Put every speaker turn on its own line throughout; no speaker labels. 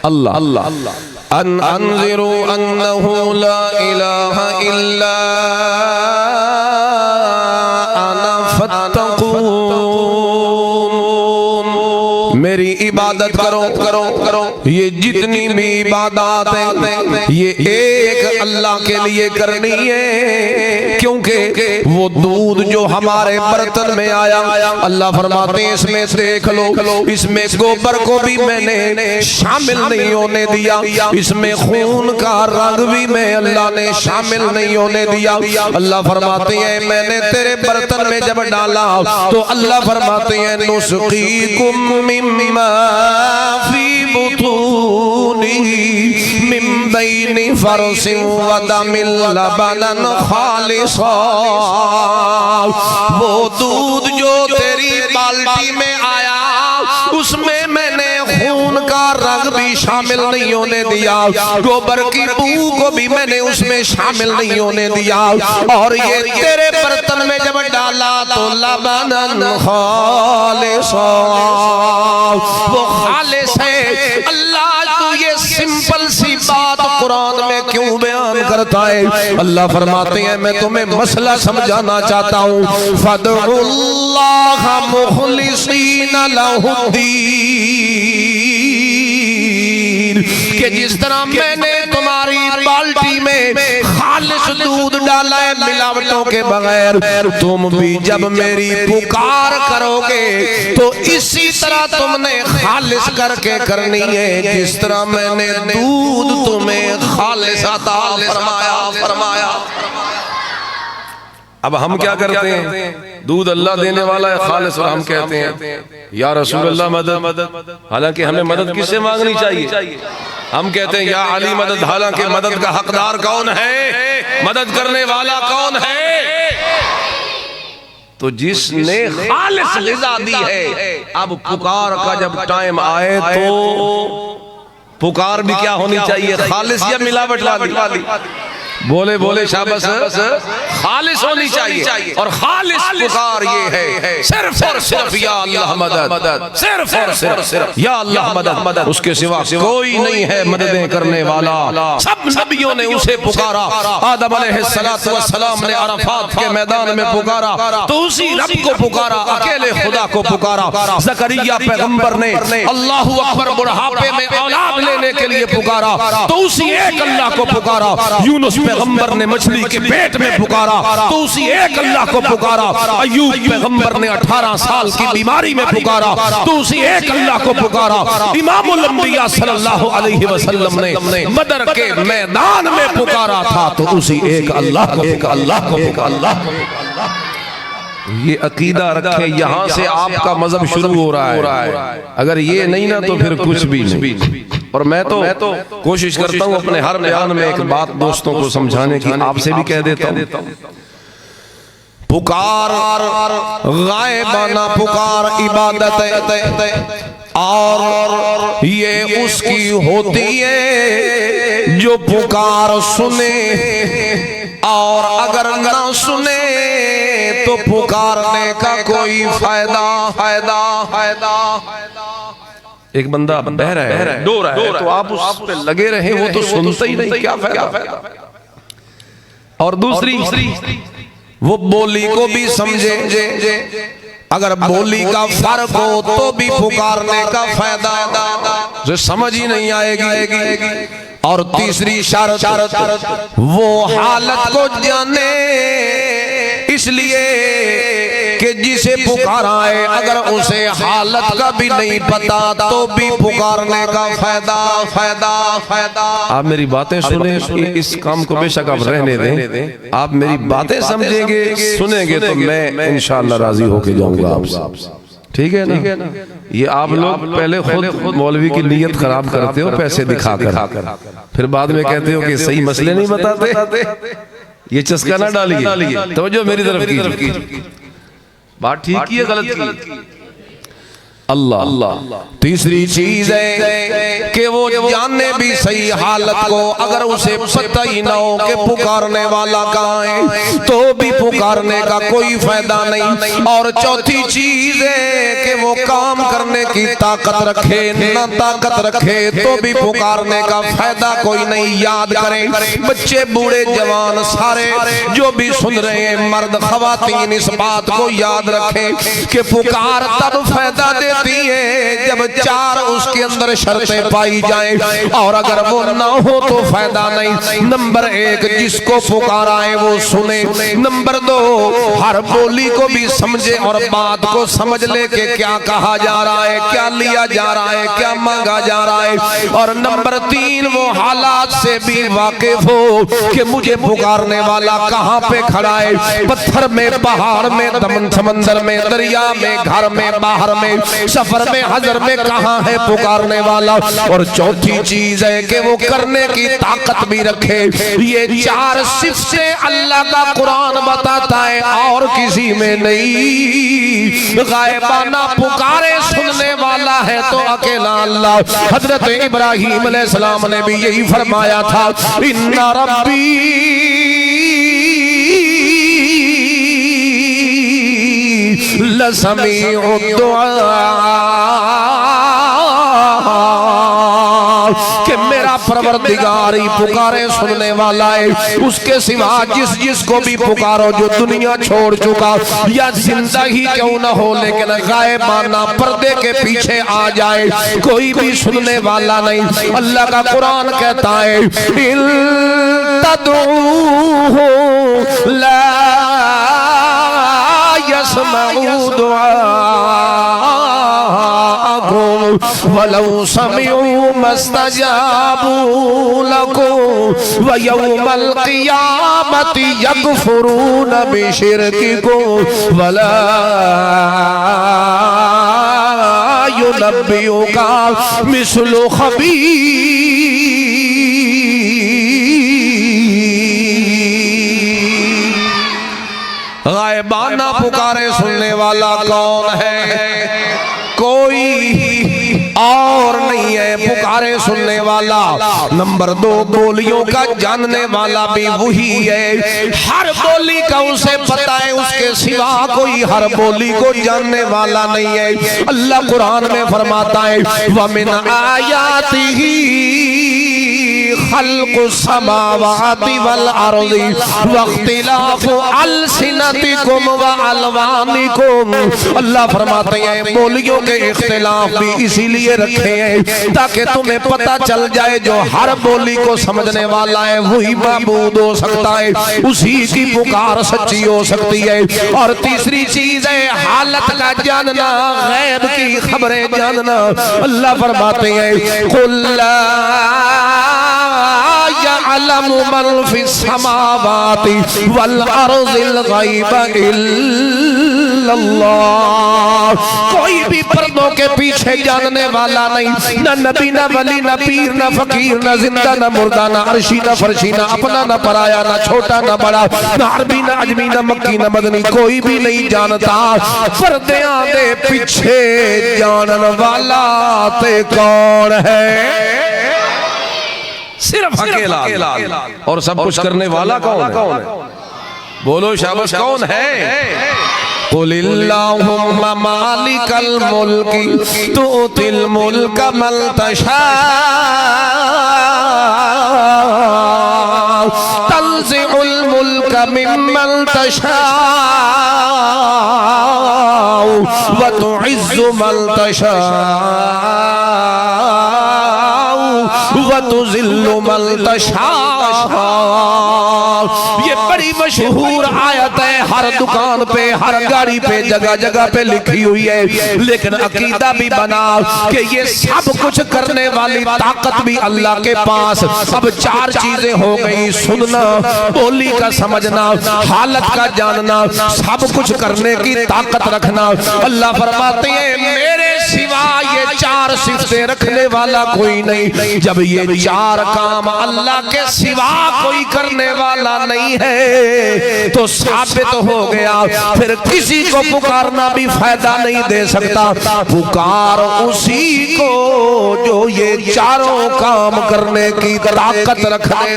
اللہ ان انذروا انه لا الہ الا انا فاتقون، میری عبادت کرو، یہ جتنی بھی عبادات ہیں یہ ایک اللہ کے لیے کرنی ہے، کیونکہ وہ دودھ جو ہمارے برتن میں آیا اللہ فرماتے ہیں اس میں دیکھ لو، اس میں گوبر کو بھی میں نے شامل نہیں ہونے دیا، اس میں خون کا رنگ بھی میں اللہ نے شامل نہیں ہونے دیا۔ اللہ فرماتے ہیں میں نے تیرے برتن میں جب ڈالا تو اللہ فرماتے ہیں نسقیکم مما فی بطونہ من بین فرث ودم لبنا خالصا، وہ دودھ جو تیری بالٹی میں آیا اس میں میں نے خون کا رنگ بھی شامل نہیں ہونے دیا، گوبر کی بو کو بھی میں نے اس میں شامل نہیں ہونے دیا، اور یہ تیرے برتن میں جب ڈالا تو لبنا خالصا، وہ خالص ہے۔ اللہ تو یہ سمپل سی بات قرآن میں کیوں بیان کرتا ہے؟ اللہ فرماتے ہیں میں تمہیں مسئلہ سمجھانا چاہتا ہوں، فَادْعُوا اللَّهَ مُخْلِصِينَ لَهُ الدِّينَ، کہ جس طرح میں نے تمہاری بالٹی میں خالص دودھ ڈالا ہے ملاوٹوں کے بغیر، تم بھی جب میری پکار کرو گے تو اسی طرح تم نے خالص کر کے کرنی ہے، جس طرح میں نے دودھ تمہیں خالص عطا فرمایا۔ اب ہم کیا کرتے ہیں؟ دودھ اللہ دینے والا ہے خالص، اور ہم کہتے ہیں یا رسول اللہ مدد، حالانکہ ہمیں مدد کس سے مانگنی چاہیے؟ ہم کہتے ہیں یا علی مدد، حالانکہ مدد کا حقدار کون ہے؟ مدد کرنے والا کون ہے؟ تو جس نے خالص غذا دی ہے، اب پکار کا جب ٹائم آئے تو پکار بھی کیا ہونی چاہیے؟ خالص یا ملاوٹ والی؟ بولے شاباش، خالص ہونی چاہیے، اور خالص پکار یہ ہے صرف اور صرف یا اللہ مدد، صرف اور صرف یا اللہ مدد، اس کے سوا کوئی نہیں ہے مددیں کرنے والا۔ سب نبیوں نے اسے پکارا، آدم علیہ السلام نے عرفات کے میدان میں پکارا تو اسی رب کو پکارا، اکیلے خدا کو پکارا۔ زکریا پیغمبر نے اللہ اکبر بڑھاپے میں اولاد لینے کے لیے پکارا تو اسی ایک اللہ کو پکارا۔ یونس پیغمبر نے مچھلی کے پیٹ میں پکارا تو اسی ایک اللہ کو پکارا۔ ایوب پیغمبر نے 18 سال کی بیماری میں پکارا تو اسی ایک اللہ کو پکارا۔ امام الانبیاء صلی اللہ علیہ وسلم نے بدر کے میدان میں پکارا تھا تو اسی ایک اللہ کو پکارا۔ یہ عقیدہ رکھے، یہاں سے آپ کا مذہب شروع ہو رہا ہے، اگر یہ نہیں نا تو پھر کچھ بھی نہیں۔ اور میں تو کوشش کرتا ہوں اپنے ہر بیان میں ایک بات دوستوں کو سمجھانے کی، آپ سے بھی کہہ دیتا ہوں، پکار غائبانہ پکار عبادت ہے، اور یہ اس کی ہوتی ہے جو پکار سنے، اور اگر نہ سنے تو پکارنے کا کوئی فائدہ۔ ایک بندہ بہ رہا ہے، ڈو رہا ہے، تو آپ اس پہ لگے رہیں، وہ تو سنتا ہی نہیں، کیا فائدہ؟ اور دوسری وہ بولی کو بھی سمجھے، اگر بولی کا فرق ہو تو بھی پکارنے کا فائدہ جو سمجھ ہی نہیں آئے گی۔ اور تیسری شرط وہ حالت کو جانے، اس لیے کہ جسے پکارا ہے اگر اسے حالت کا بھی نہیں پتا تو بھی پکارنے کا فائدہ۔ آپ میری باتیں سنیں، اس کام کو بے شک آپ رہنے دیں، آپ میری باتیں سمجھیں گے، سنیں گے تو میں انشاءاللہ راضی ہو کے جاؤں گا آپ سے، ٹھیک ہے نا؟ یہ آپ لوگ پہلے خود مولوی کی نیت خراب کرتے ہو پیسے دکھا کر، پھر بعد میں کہتے ہو کہ صحیح مسئلے نہیں بتاتے۔ یہ چسکا نہ ڈالیے، توجہ میری طرف کی، بات ٹھیک کی ہے غلط کی؟ اللہ۔ تیسری چیز ہے کہ وہ جانے بھی صحیح حالت کو، اگر اسے پتہ ہی نہ ہو کہ پکارنے والا کہاں ہے تو بھی پکارنے کا کوئی فائدہ نہیں۔ اور چوتھی چیز ہے کہ وہ کام کرنے کی طاقت رکھے نہ طاقت رکھے تو بھی پکارنے کا فائدہ کوئی نہیں۔ یاد کریں بچے بوڑھے جوان سارے جو بھی سن رہے ہیں، مرد خواتین، اس بات کو یاد رکھیں کہ پکار تب فائدہ دیتی ہے جب چار اس کے اندر شرطیں پائی جائیں، اور اگر وہ نہ ہو تو فائدہ نہیں۔ نمبر ایک، جس کو پکارا ہے وہ سنے۔ نمبر دو، ہر بولی کو بھی سمجھے اور بات کو سمجھ لے کہ کیا کہا جا رہا ہے، کیا لیا جا رہا ہے، کیا مانگا جا رہا ہے۔ اور نمبر تین، وہ حالات سے بھی واقف ہو کہ مجھے پکارنے والا کہاں پہ کھڑا ہے، پتھر میں، پہاڑ میں، سمندر میں، دریا میں، گھر میں، باہر میں، سفر میں، حضر میں، کہاں ہے پکارنے والا۔ اور چوتھی چیز ہے کہ وہ کرنے کی طاقت بھی رکھے۔ یہ چار صفتیں اللہ کا قرآن بتاتا ہے اور کسی میں نہیں۔ غائبانہ پکارے سننے والا ہے تو اکیلا اللہ۔ حضرت ابراہیم علیہ السلام نے بھی یہی فرمایا تھا، ان ربی لسمیع الدعاء، کہ میرا پروردگار ہی پکارے سننے والا ہے، اس کے سوا جس کو بھی پکارو جو دنیا چھوڑ چکا یا زندہ ہی کیوں نہ ہو لیکن غائبانہ پردے کے پیچھے آ جائے، کوئی بھی سننے والا نہیں۔ اللہ کا قرآن کہتا ہے ان تدعوہ لا يسمعوا دعاءكم ولو سمعوا ما استجابوا لكم ويوم القيامة يكفرون بشرككم ولا ينبئك مثل خبير۔ غائبانہ پکارے سننے والا کون ہے؟ کوئی اور نہیں ہے پکارے سننے والا۔ نمبر دو، بولیوں کا جاننے والا بھی وہی ہے، ہر بولی کا اسے پتہ ہے، اس کے سوا کوئی ہر بولی کو جاننے والا نہیں ہے۔ اللہ قرآن میں فرماتا ہے وَمِنْ آيَاتِهِ خلق السماوات والارض واختلاف السنتکم والوانکم۔ اللہ فرماتے ہیں بولیوں کے اختلاف بھی اسی لیے رکھے ہیں تاکہ تمہیں پتہ چل جائے جو ہر بولی کو سمجھنے والا ہے وہی معبود ہو سکتا ہے، اسی کی پکار سچی ہو سکتی ہے۔ اور تیسری چیز ہے حالت کا جاننا، غیب کی خبریں جاننا۔ اللہ فرماتے ہیں قُلْ لَا يَعْلَمُ مَنْ فِي السَّمَاوَاتِ وَالْأَرْضِ الْغَيْبَ إِلَّا اللَّهُ۔ کوئی بھی پردوں کے پیچھے جاننے والا نہیں، نہ نبی، نہ ولی، نہ پیر، نہ فقیر، نہ زندہ، نہ مردہ، نہ عرشی، نہ فرشی، نہ اپنا، نہ پرایا، نہ چھوٹا، نہ بڑا، نہ عربی، نہ عجمی، نہ مکی، نہ مدنی، کوئی بھی نہیں جانتا۔ پردیاں دے پیچھے جانن والا تے کون ہے؟ صرف اکیلا اور سب کچھ کرنے والا کون ہے؟ بولو شاباش، کون ہے؟ قُلِ اللَّهُمَّ مَالِكَ الْمُلْكِ تُؤْتِي الْمُلْكَ مَن تَشَاءُ تَنزِعُ الْمُلْكَ مِمَّن تَشَاءُ وَتُعِزُّ مَن تَشَاءُ وَتُذِلُّ مَن تَشَاءُ۔ یہ بڑی مشہور آیت ہے، ہر دکان پہ، ہر گاڑی پہ، جگہ جگہ پہ لکھی ہوئی ہے، لیکن عقیدہ بھی بنا کہ یہ سب کچھ کرنے والی طاقت بھی اللہ کے پاس۔ اب چار چیزیں ہو گئی، سننا، بولی کا سمجھنا، حالت کا جاننا، سب کچھ کرنے کی طاقت رکھنا۔ اللہ فرماتے ہیں میرے سوا یہ چار صفتیں رکھنے والا کوئی نہیں۔ جب یہ چار کام اللہ کے سوا کوئی کرنے والا نہیں ہے تو ثابت
ثابت ہو گیا، پھر کسی کو پکارنا بھی فائدہ نہیں دے سکتا۔ پکار اسی کو جو یہ چاروں کام کرنے کی طاقت رکھنے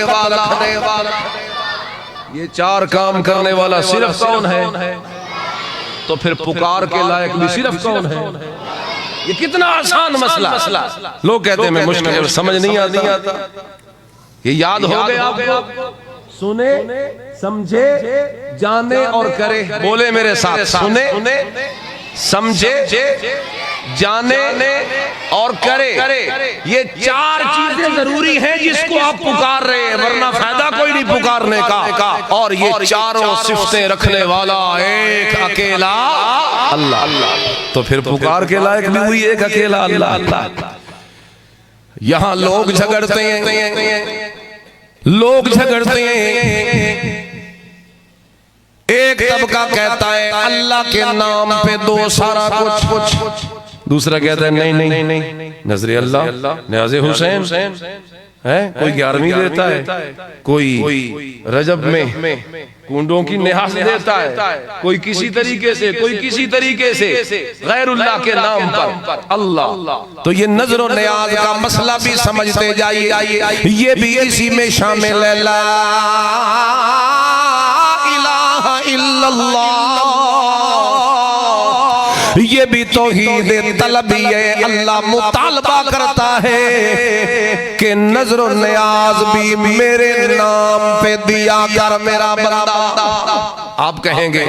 والا۔
یہ چار کام کرنے والا صرف کون ہے؟ تو پھر پکار کے لائق بھی صرف کون ہے؟ یہ کتنا آسان مسئلہ۔ لوگ کہتے ہیں میں مشکل سمجھ نہیں آتا، یہ یاد ہو گیا آپ کو؟ سنے، سمجھے، جانے اور کرے۔ بولے میرے ساتھ، سنے، سمجھے، جانے اور کرے۔ یہ چار چیزیں ضروری ہیں جس کو آپ پکار رہے ہیں، ورنہ فائدہ کوئی نہیں پکارنے کا۔ اور یہ چاروں صفتیں رکھنے والا ایک اکیلا اللہ۔ تو پھر پکار کے لائق بھی ہوئی ایک اکیلا اللہ۔ یہاں لوگ جھگڑتے ہیں، ایک طبقہ کہتا ہے اللہ کے نام پہ دو سارا کچھ، دوسرا کہتا ہے نہیں نظر اللہ نیاز حسین ہے، کوئی 11ویں دیتا ہے، کوئی رجب میں کنڈوں کی نہاس دیتا ہے، کوئی کسی طریقے سے غیر اللہ کے نام پر اللہ۔ تو یہ نظر و نیاز کا مسئلہ بھی سمجھتے جائیے، یہ بھی اسی میں شامل ہے۔ لا الہ الا اللہ، یہ بھی توحید طلبی ہے۔ اللہ مطالبہ کرتا ہے کہ نظر و نیاز بھی میرے نام پہ دیا کر میرا بندہ۔ آپ کہیں گے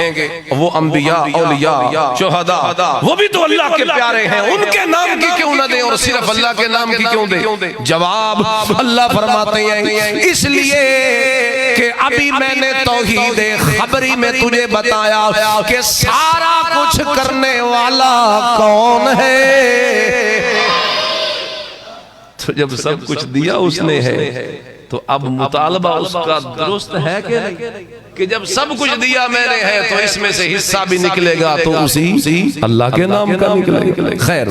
وہ انبیاء، اولیاء، شہداء وہ بھی تو اللہ کے پیارے ہیں، ان کے نام کی کیوں نہ دیں اور صرف اللہ کے نام کی کیوں دیں؟ جواب اللہ فرماتے ہیں اس لیے کہ ابھی میں نے توحید خبری میں تجھے بتایا کہ سارا کچھ کرنے والا کون ہے۔ تو جب سب کچھ دیا اس نے ہے تو اب مطالبہ اس کا درست ہے کہ نہیں؟ کہ جب سب کچھ دیا میں نے ہے تو اس میں سے حصہ بھی نکلے گا تو اسی اللہ کے نام کا نکلے گا۔ خیر